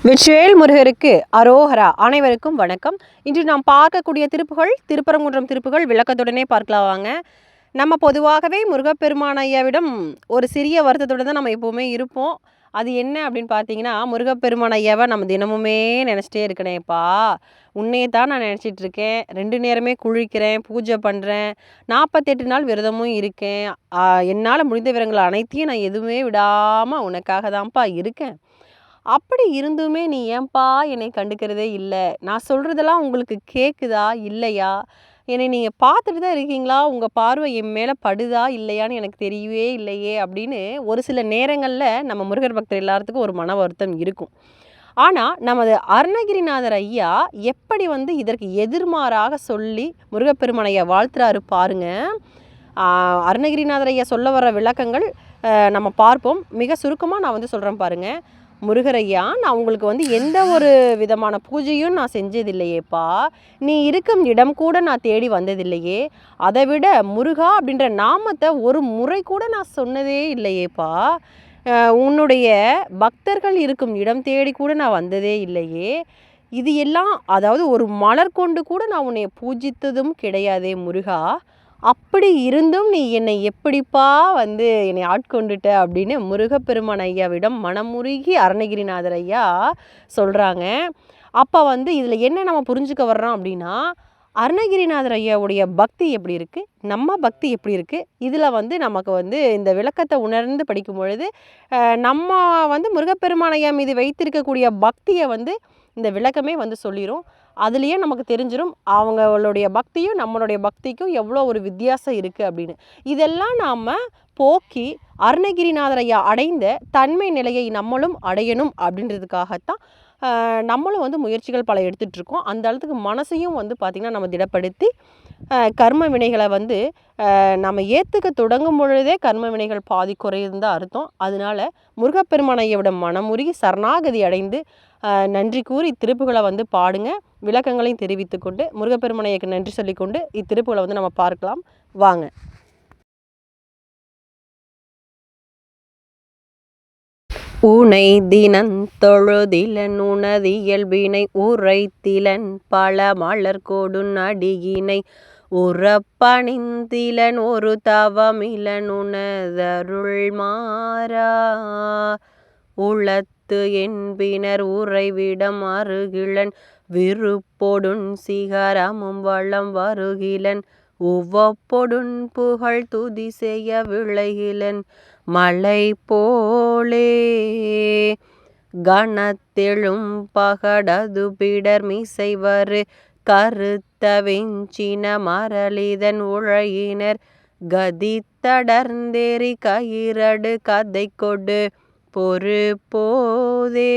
வெற்றிவேல் முருகருக்கு அரோகரா. அனைவருக்கும் வணக்கம். இன்று நாம் பார்க்கக்கூடிய திருப்புகள் திருப்பரங்குன்றம் திருப்புகள் விளக்கத்துடனே பார்க்கலாம் வாங்க. நம்ம பொதுவாகவே முருகப்பெருமான் ஐயாவிடம் ஒரு சிறிய வருத்தத்துடன் தான் நம்ம எப்போவுமே இருப்போம். அது என்ன அப்படின்னு பார்த்தீங்கன்னா, முருகப்பெருமான் ஐயாவை நம்ம தினமுமே நினச்சிட்டே இருக்கனேப்பா, உன்னையே தான் நான் நினச்சிட்ருக்கேன், 2 நேரமே குளிக்கிறேன், பூஜை பண்ணுறேன், 48 நாள் விரதமும் இருக்கேன், என்னால் முடிந்த விவரங்கள் அனைத்தையும் நான் எதுவுமே விடாமல் உனக்காக தான்ப்பா இருக்கேன். அப்படி இருந்துமே நீ ஏன்பா என்னை கண்டுக்கிறதே இல்லை? நான் சொல்கிறதெல்லாம் உங்களுக்கு கேட்குதா இல்லையா? என்னை நீங்கள் பார்த்துட்டு தான் இருக்கீங்களா? உங்கள் பார்வை என் மேலே படுதா இல்லையான்னு எனக்கு தெரியவே இல்லையே அப்படின்னு ஒரு சில நேரங்களில் நம்ம முருகர் பக்தர் எல்லாத்துக்கும் ஒரு மன வருத்தம் இருக்கும். ஆனால் நமது அருணகிரிநாதர் ஐயா எப்படி இதற்கு எதிர்மாறாக சொல்லி முருகப்பெருமான் ஐயா வாழ்த்துறாரு பாருங்க. அருணகிரிநாதர் ஐயா சொல்ல வர விளக்கங்கள் நம்ம பார்ப்போம். மிக சுருக்கமாக நான் சொல்கிறேன் பாருங்கள். முருகரையா, நான் உங்களுக்கு எந்த ஒரு விதமான பூஜையும் நான் செஞ்சதில்லையேப்பா, நீ இருக்கும் இடம் கூட நான் தேடி வந்ததில்லையே, அதை விட முருகா அப்படின்ற நாமத்தை ஒரு முறை கூட நான் சொன்னதே இல்லையேப்பா, உன்னுடைய பக்தர்கள் இருக்கும் இடம் தேடி கூட நான் வந்ததே இல்லையே, இது எல்லாம் அதாவது ஒரு மலர் கொண்டு கூட நான் உன்னை பூஜித்ததும் கிடையாதே முருகா, அப்படி இருந்தும் நீ என்னை எப்படிப்பா என்னை ஆட்கொண்டுட்ட அப்படின்னு முருகப்பெருமான் ஐயாவிடம் மனமுருகி அருணகிரிநாதர் ஐயா சொல்கிறாங்க. அப்போ இதில் என்ன நம்ம புரிஞ்சுக்க வர்றோம் அப்படின்னா, அருணகிரிநாதர் ஐயாவுடைய பக்தி எப்படி இருக்குது, நம்ம பக்தி எப்படி இருக்குது, இதில் நமக்கு இந்த விளக்கத்தை உணர்ந்து படிக்கும் பொழுது நம்ம முருகப்பெருமான் ஐயா மீது வைத்திருக்கக்கூடிய பக்தியை இந்த விளக்கமே சொல்லிடும். அதுலேயே நமக்கு தெரிஞ்சிடும் அவங்களுடைய பக்தியும் நம்மளுடைய பக்திக்கும் எவ்வளோ ஒரு வித்தியாசம் இருக்குது அப்படின்னு. இதெல்லாம் நாம் போக்கி அருணகிரிநாதர் ஐயா அடைந்த தன்மை நிலையை நம்மளும் அடையணும் அப்படின்றதுக்காகத்தான் நம்மளும் முயற்சிகள் பல எடுத்துகிட்ருக்கோம். அந்த அளவுக்கு மனசையும் பார்த்திங்கன்னா நம்ம திடப்படுத்தி கர்ம வினைகளை நம்ம ஏற்றுக்க தொடங்கும் பொழுதே கர்ம வினைகள் பாதி குறையுதுன்னு தான் அர்த்தம். அதனால முருகப்பெருமான் ஐயாவோட மனமுருகி சரணாகதி அடைந்து நன்றி கூறி இத்திருப்புகளை பாடுங்க. விளக்கங்களையும் தெரிவித்து கொண்டு முருகப்பெருமான் ஐயாக்கு நன்றி சொல்லிக்கொண்டு இத்திருப்புகளை நம்ம பார்க்கலாம் வாங்க. உனை தினந்தொழுதிலன் உனது இயல்பினை உரைத்திலன் பல மலர் கொடு அடியினை உறப்பணிந்திலன் ஒரு தவமிலன் உனதருள் மாறா உளத்து என்பினர் உறைவிடம் அருகிலன் விருப்பொடுன் சிகரமும் வளம் வருகிலன் உவப்பொடுன் புகழ் துதி செய்ய விளைகிலன் மலை போலே கணத்தெழும் பகடது பிடர் மிசைவரு கருத்த வெஞ்சின மரளிதன் உழையினர் கதித்தடர்ந்தேறி கயிரடு கதை கொடு பொறு போதே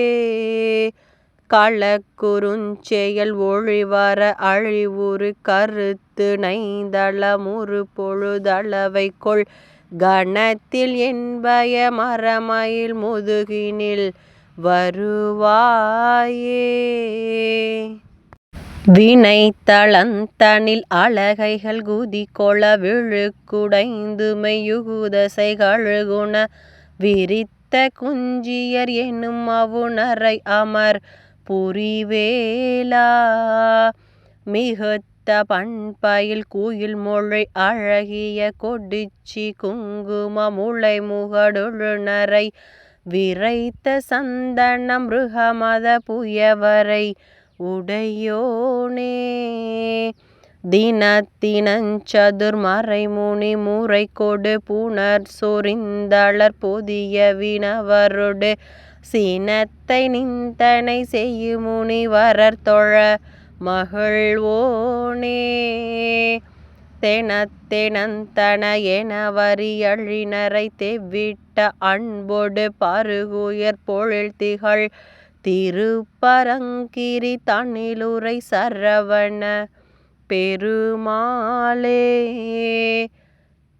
களக்குறுஞ்செயல் ஒழிவர அழிவுறு கருத்து நைந்தளமுறு பொழுதளவை கொள் கணத்தில் என்பய மரமயில் முதுகினில் வருவாயே வினை தளந்தனில் அழகைகள் குதி கொள விழுக்குடைந்துமை யுகுதசை கழுகுண விரித்த குஞ்சியர் என்னும் அவுணரை அமர் புரிவேலா மிகுத்த பண்பயில் குயில் மொழி அழகிய கொடிச்சி குங்கும முளை முகடுழுநரை விரைத்த சந்தன மிருகமத புயவரை உடையோனே தினத்தினஞ்சதுர் மறைமுனி முறை கொடு புனர் சொரிந்தளர் பொதிய வினவருடு சினத்தை நிந்தனை செய்யுமுனி வரர் தொழ மகிழ்வோனே தெனத்தெனந்தன என வரியழினரை தெவ்விட்ட அன்பொடு பருகுயர் பொழில் திகழ் திருப்பரங்கிரி தன்னிலுரை சரவண பெருமாளே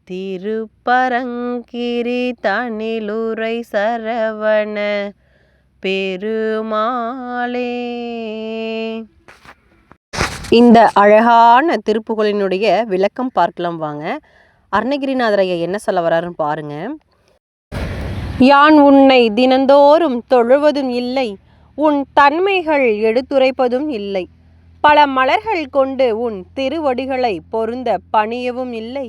திருப்பரங்கிரி தன்னிலுரை சரவண பெருமாளே. இந்த அழகான திருப்புகளினுடைய விளக்கம் பார்க்கலாம் வாங்க. அருணகிரிநாதர் ஐயா என்ன சொல்ல வர்றாருன்னு பாருங்க. யான் உன்னை தினந்தோறும் தொழுவதும் இல்லை, உன் தன்மைகள் எடுத்துரைப்பதும் இல்லை. பல மலர்கள் கொண்டு உன் திருவடிகளை பொருந்த பணியவும் இல்லை.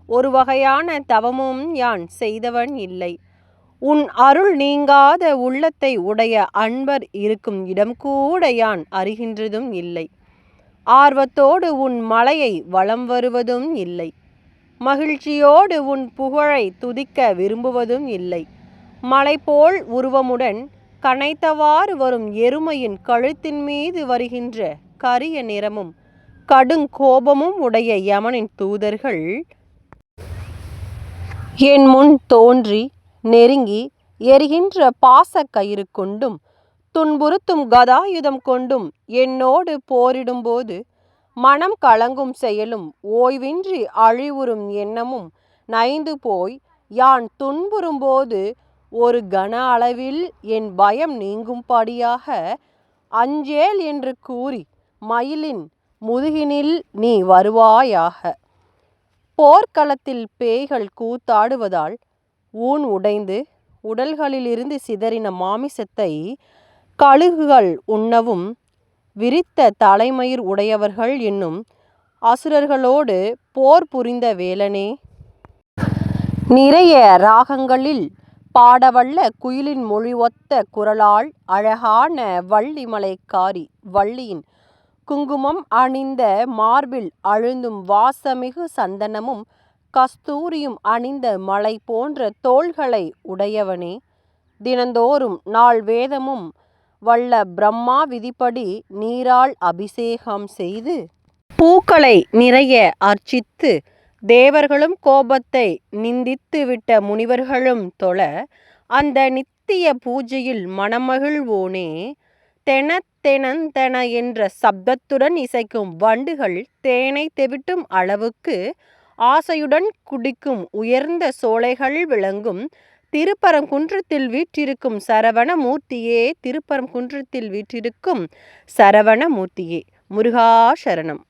ஒரு வகையான தவமும் யான் செய்தவன் இல்லை. உன் அருள் நீங்காத உள்ளத்தை உடைய அன்பர் இருக்கும் இடம் கூட யான் அறிகின்றதும் இல்லை. ஆர்வத்தோடு உன் மலையை வலம் வருவதும் இல்லை. மகிழ்ச்சியோடு உன் புகழை துதிக்க விரும்புவதும் இல்லை. மலை போல் உருவமுடன் கனைத்தவாறு வரும் எருமையின் கழுத்தின் மீது வருகின்ற கரிய நிறமும் கடுங்கோபமும் உடைய யமனின் தூதர்கள் என் முன் தோன்றி நெருங்கி எரிகின்ற பாசக்கயிறு கொண்டும் துன்புறுத்தும் கதாயுதம் கொண்டும் என்னோடு போரிடும்போது மனம் கலங்கும் செயலும் ஓய்வின்றி அழிவுறும் எண்ணமும் நைந்து போய் யான் துன்புறும்போது ஒரு கன அளவில் என் பயம் நீங்கும்படியாக அஞ்சேல் என்று கூறி மயிலின் முதுகினில் நீ வருவாயாக. போர்க்களத்தில் பேய்கள் கூத்தாடுவதால் ஊன் உடைந்து உடல்களிலிருந்து சிதறின மாமிசத்தை கழுகுகள் உண்ணவும் விரித்த தலைமயிர் உடையவர்கள் என்னும் அசுரர்களோடு போர் புரிந்த வேலனே, நிறைய ராகங்களில் பாடவல்ல குயிலின் மொழி ஒத்த குரலால் அழகான வள்ளிமலைக்காரி வள்ளியின் குங்குமம் அணிந்த மார்பில் அழுந்தும் வாசமிகு சந்தனமும் கஸ்தூரியும் அணிந்த மலை போன்ற தோள்களை உடையவனே, தினந்தோறும் நாள் வேதமும் வல்ல பிரம்மா விதிப்படி நீரால் அபிஷேகம் செய்து பூக்களை நிறைய அர்ச்சித்து தேவர்களும் கோபத்தை நிந்தித்து விட்ட முனிவர்களும் தொழ அந்த நித்திய பூஜையில் மனமகிழ்வோனே, தென என்ற சப்தத்துடன் இசைக்கும் வண்டுகள் தேனை தெவிட்டும் அளவுக்கு ஆசையுடன் குடிக்கும் உயர்ந்த சோலைகள் விளங்கும் திருப்பரங்குன்றத்தில் வீற்றிருக்கும் சரவணமூர்த்தியே, திருப்பரங்குன்றத்தில் வீற்றிருக்கும் சரவணமூர்த்தியே, முருகா சரணம்.